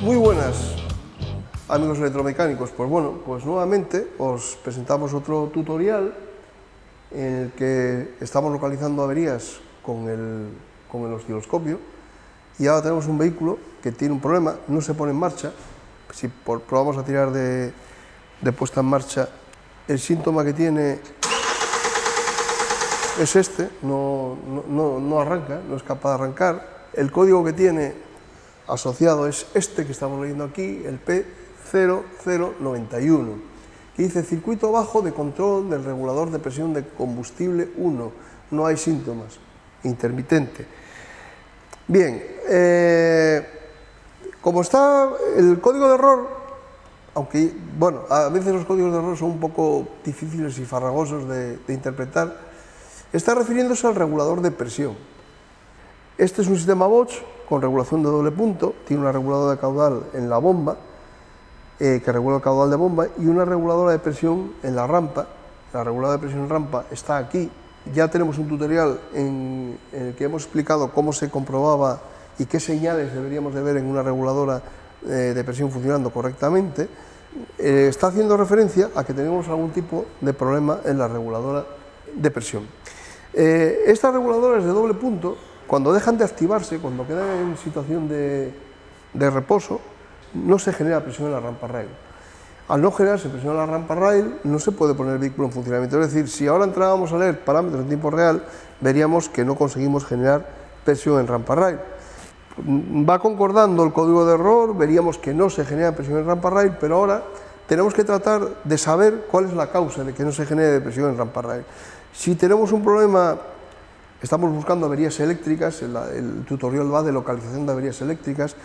Muy buenas, amigos electromecánicos. Pues bueno, pues nuevamente os presentamos otro tutorial en el que estamos localizando averías con el osciloscopio, y ahora tenemos un vehículo que tiene un problema, no se pone en marcha. Si probamos a tirar de puesta en marcha, el síntoma que tiene es este, no arranca, no es capaz de arrancar. El código que tiene asociado es este que estamos leyendo aquí, el P0091, que dice circuito bajo de control del regulador de presión de combustible 1. No hay síntomas, intermitente. Bien, como está el código de error, aunque bueno, a veces los códigos de error son un poco difíciles y farragosos de interpretar, está refiriéndose al regulador de presión. Este es un sistema Bosch con regulación de doble punto, tiene una reguladora de caudal en la bomba, que regula el caudal de bomba, y una reguladora de presión en la rampa. La reguladora de presión en rampa está aquí. Ya tenemos un tutorial en el que hemos explicado cómo se comprobaba y qué señales deberíamos de ver en una reguladora de presión funcionando correctamente. Está haciendo referencia a que tenemos algún tipo de problema en la reguladora de presión. Estas reguladoras de doble punto, cuando dejan de activarse, cuando quedan en situación de reposo, no se genera presión en la rampa rail. Al no generarse presión en la rampa rail, no se puede poner el vehículo en funcionamiento. Es decir, si ahora entrábamos a leer parámetros en tiempo real, veríamos que no conseguimos generar presión en rampa rail. Va concordando el código de error, veríamos que no se genera presión en rampa rail, pero ahora tenemos que tratar de saber cuál es la causa de que no se genere presión en rampa rail. Si tenemos un problema, estamos buscando averías eléctricas, el tutorial va de localización de averías eléctricas.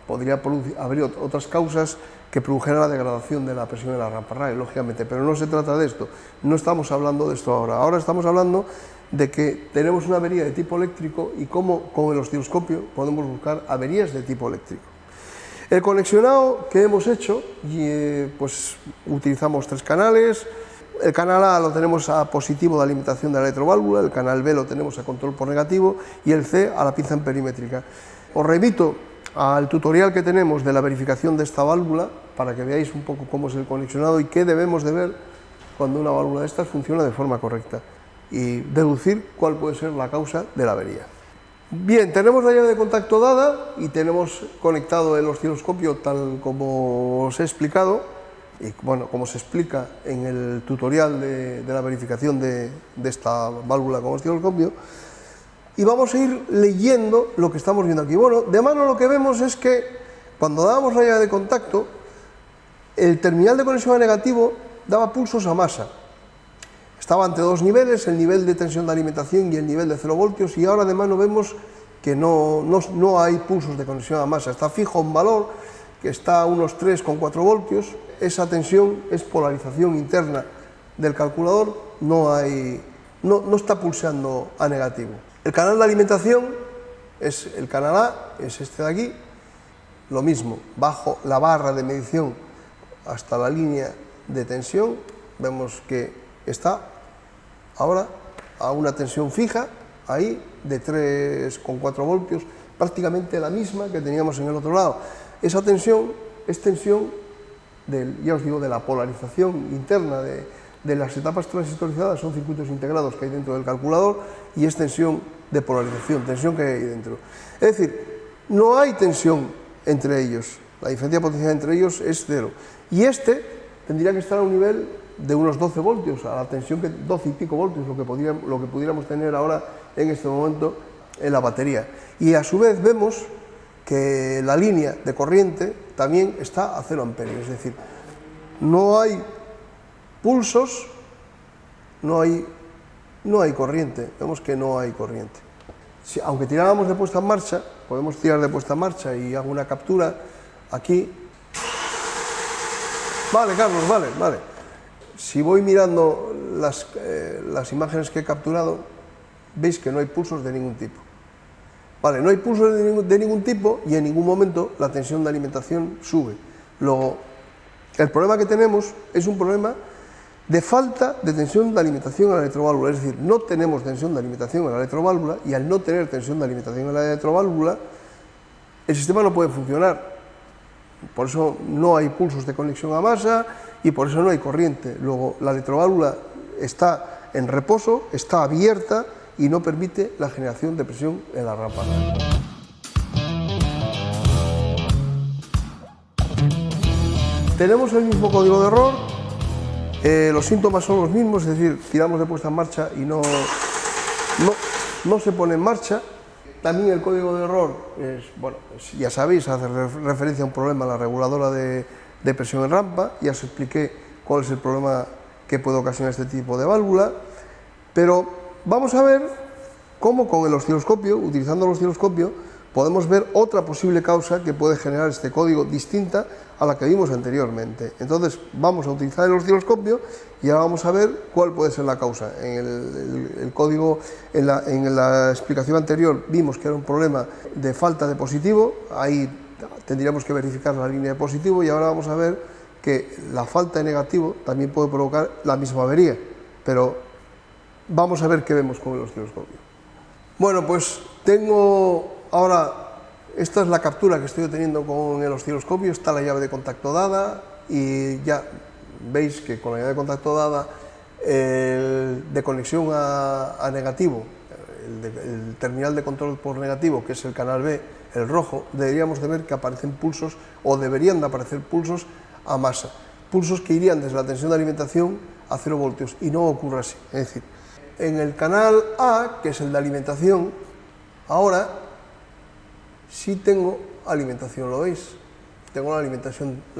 Podría haber otras causas que produjeran la degradación de la presión en la rampa rail, lógicamente, pero no se trata de esto, no estamos hablando de esto ahora. Ahora estamos hablando de que tenemos una avería de tipo eléctrico y cómo con el osciloscopio podemos buscar averías de tipo eléctrico. El conexionado que hemos hecho, pues utilizamos 3 canales. El canal A lo tenemos a positivo de alimentación de la electroválvula, el canal B lo tenemos a control por negativo y el C a la pinza perimétrica. Os remito al tutorial que tenemos de la verificación de esta válvula para que veáis un poco cómo es el conexionado y qué debemos de ver cuando una válvula de estas funciona de forma correcta y deducir cuál puede ser la causa de la avería. Bien, tenemos la llave de contacto dada y tenemos conectado el osciloscopio tal como os he explicado y bueno, como se explica en el tutorial de la verificación de esta válvula con osciloscopio. Y vamos a ir leyendo lo que estamos viendo aquí. Bueno, de mano lo que vemos es que cuando dábamos la llave de contacto, el terminal de conexión a negativo daba pulsos a masa. Estaba ante 2 niveles, el nivel de tensión de alimentación y el nivel de 0 voltios, y ahora de mano vemos que no hay pulsos de conexión a masa. Está fijo un valor que está a unos 3,4 voltios. Esa tensión es polarización interna del calculador, no está pulsando a negativo. El canal de alimentación es el canal A, es este de aquí, lo mismo, bajo la barra de medición hasta la línea de tensión, vemos que está ahora a una tensión fija, ahí, de 3,4 voltios, prácticamente la misma que teníamos en el otro lado. Esa tensión es tensión, ya os digo, de la polarización interna de las etapas transistorizadas, son circuitos integrados que hay dentro del calculador, y es tensión de polarización, tensión que hay ahí dentro. Es decir, no hay tensión entre ellos, la diferencia potencial entre ellos es 0. Y este tendría que estar a un nivel de unos 12 voltios, a la tensión que 12 y pico voltios, lo que pudiéramos tener ahora en este momento en la batería. Y a su vez vemos que la línea de corriente también está a 0 amperios, es decir, no hay pulsos, no hay corriente, vemos que no hay corriente. Aunque tiráramos de puesta en marcha, podemos tirar de puesta en marcha y hago una captura aquí. Vale, Carlos, vale. Si voy mirando las imágenes que he capturado, veis que no hay pulsos de ningún tipo. Vale, no hay pulsos de ningún tipo y en ningún momento la tensión de alimentación sube. Luego, el problema que tenemos es un problema de falta de tensión de alimentación a la electroválvula, es decir, no tenemos tensión de alimentación a la electroválvula y al no tener tensión de alimentación a la electroválvula, el sistema no puede funcionar. Por eso no hay pulsos de conexión a masa y por eso no hay corriente. Luego, la electroválvula está en reposo, está abierta y no permite la generación de presión en la rampa. Tenemos el mismo código de error, los síntomas son los mismos, es decir, tiramos de puesta en marcha y no se pone en marcha. También el código de error, bueno, ya sabéis, hace referencia a un problema en la reguladora de presión en rampa. Ya os expliqué cuál es el problema que puede ocasionar este tipo de válvula. Pero vamos a ver cómo con el osciloscopio, utilizando el osciloscopio, podemos ver otra posible causa que puede generar este código distinta a la que vimos anteriormente. Entonces vamos a utilizar el osciloscopio y ahora vamos a ver cuál puede ser la causa. En el código, en la explicación anterior vimos que era un problema de falta de positivo, ahí tendríamos que verificar la línea de positivo, y ahora vamos a ver que la falta de negativo también puede provocar la misma avería, pero vamos a ver qué vemos con el osciloscopio. Bueno, pues tengo ahora, esta es la captura que estoy obteniendo con el osciloscopio, está la llave de contacto dada y ya veis que con la llave de contacto dada, de conexión a negativo, el terminal de control por negativo, que es el canal B, el rojo, deberíamos de ver que aparecen pulsos, o deberían de aparecer pulsos a masa, pulsos que irían desde la tensión de alimentación a 0 voltios, y no ocurre así. Es decir, en el canal A, que es el de alimentación, ahora sí tengo alimentación, ¿lo veis? Tengo la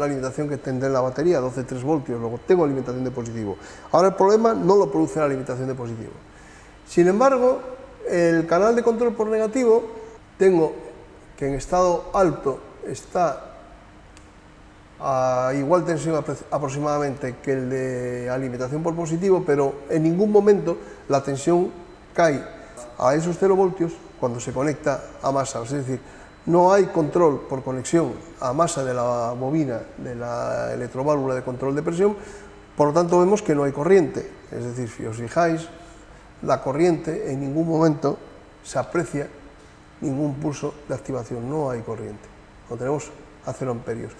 alimentación que tendré en la batería, 12,3 voltios, luego tengo alimentación de positivo. Ahora el problema no lo produce la alimentación de positivo. Sin embargo, el canal de control por negativo, tengo que en estado alto está a igual tensión aproximadamente que el de alimentación por positivo, pero en ningún momento la tensión cae a esos 0 voltios cuando se conecta a masa, es decir, no hay control por conexión a masa de la bobina de la electroválvula de control de presión, por lo tanto vemos que no hay corriente, es decir, si os fijáis, la corriente en ningún momento se aprecia ningún pulso de activación, no hay corriente, lo tenemos a 0 amperios.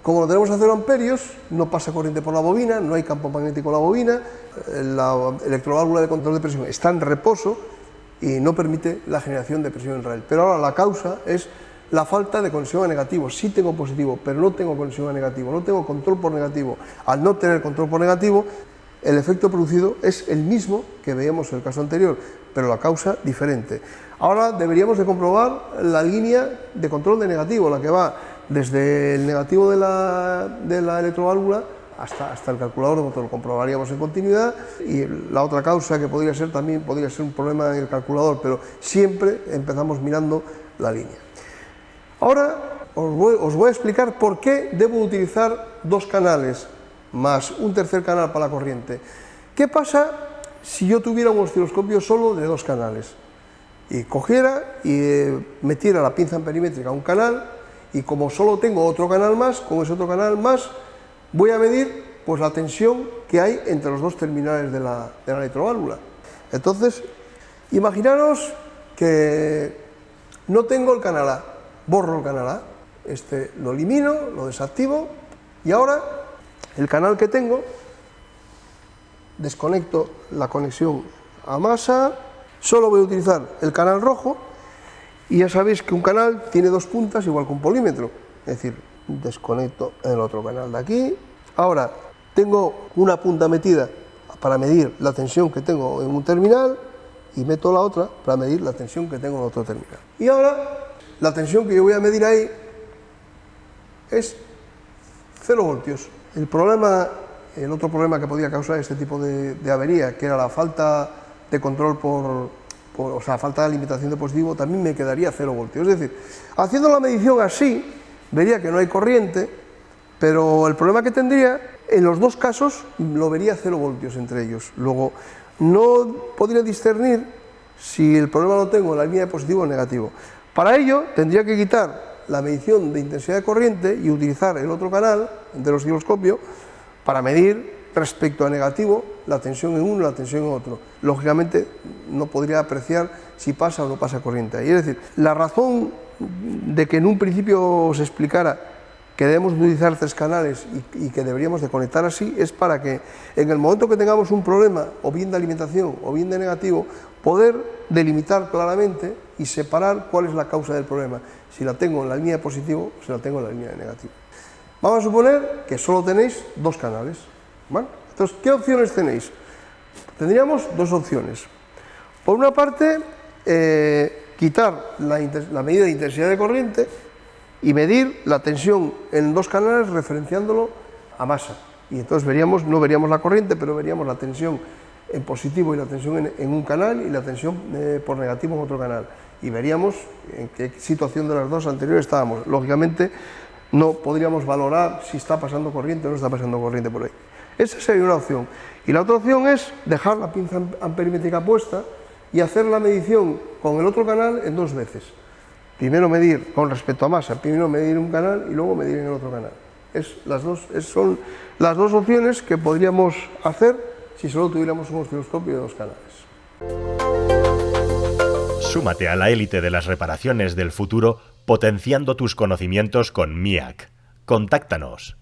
Como lo tenemos a 0 amperios, no pasa corriente por la bobina, no hay campo magnético en la bobina, la electroválvula de control de presión está en reposo y no permite la generación de presión en rail. Pero ahora la causa es la falta de conexión a negativo. Sí tengo positivo, pero no tengo conexión a negativo, no tengo control por negativo. Al no tener control por negativo, el efecto producido es el mismo que veíamos en el caso anterior, pero la causa diferente. Ahora deberíamos de comprobar la línea de control de negativo, la que va desde el negativo de la electroválvula hasta el calculador de motor. Lo comprobaríamos en continuidad, y la otra causa que podría ser también podría ser un problema en el calculador, pero siempre empezamos mirando la línea. Ahora os voy a explicar por qué debo utilizar 2 canales más un tercer canal para la corriente. ¿Qué pasa si yo tuviera un osciloscopio solo de 2 canales? Y cogiera y metiera la pinza amperimétrica a un canal, y como solo tengo otro canal más, con ese otro canal más, voy a medir pues la tensión que hay entre los 2 terminales de la electroválvula. Entonces, imaginaros que no tengo el canal A, borro el canal A, este lo elimino, lo desactivo, y ahora el canal que tengo, desconecto la conexión a masa, solo voy a utilizar el canal rojo, y ya sabéis que un canal tiene 2 puntas igual que un polímetro, es decir, desconecto el otro canal de aquí. Ahora tengo una punta metida para medir la tensión que tengo en un terminal y meto la otra para medir la tensión que tengo en otro terminal. Y ahora la tensión que yo voy a medir ahí es 0 voltios. El otro problema que podía causar este tipo de avería, que era la falta de control o sea, falta de alimentación de positivo, también me quedaría 0 voltios. Es decir, haciendo la medición así, vería que no hay corriente, pero el problema que tendría, en los 2 casos, lo vería 0 voltios entre ellos. Luego, no podría discernir si el problema lo tengo en la línea de positivo o negativo. Para ello, tendría que quitar la medición de intensidad de corriente y utilizar el otro canal del osciloscopio para medir respecto a negativo la tensión en uno y la tensión en otro. Lógicamente no podría apreciar si pasa o no pasa corriente ahí. Es decir, la razón de que en un principio os explicara que debemos utilizar 3 canales y que deberíamos de conectar así, es para que en el momento que tengamos un problema, o bien de alimentación o bien de negativo, poder delimitar claramente y separar cuál es la causa del problema, si la tengo en la línea de positivo o si la tengo en la línea de negativo. Vamos a suponer que solo tenéis 2 canales, ¿vale? Entonces, ¿qué opciones tenéis? Tendríamos 2 opciones. Por una parte, quitar la medida de intensidad de corriente y medir la tensión en 2 canales referenciándolo a masa. Y entonces no veríamos la corriente, pero veríamos la tensión en positivo y la tensión en un canal y la tensión por negativo en otro canal. Y veríamos en qué situación de las 2 anteriores estábamos. Lógicamente, no podríamos valorar si está pasando corriente o no está pasando corriente por ahí. Esa sería una opción. Y la otra opción es dejar la pinza amperimétrica puesta y hacer la medición con el otro canal en 2 veces. Primero medir con respecto a masa, primero medir un canal y luego medir en el otro canal. Son las 2 opciones que podríamos hacer si solo tuviéramos un osciloscopio de 2 canales. Súmate a la élite de las reparaciones del futuro potenciando tus conocimientos con MIAC. Contáctanos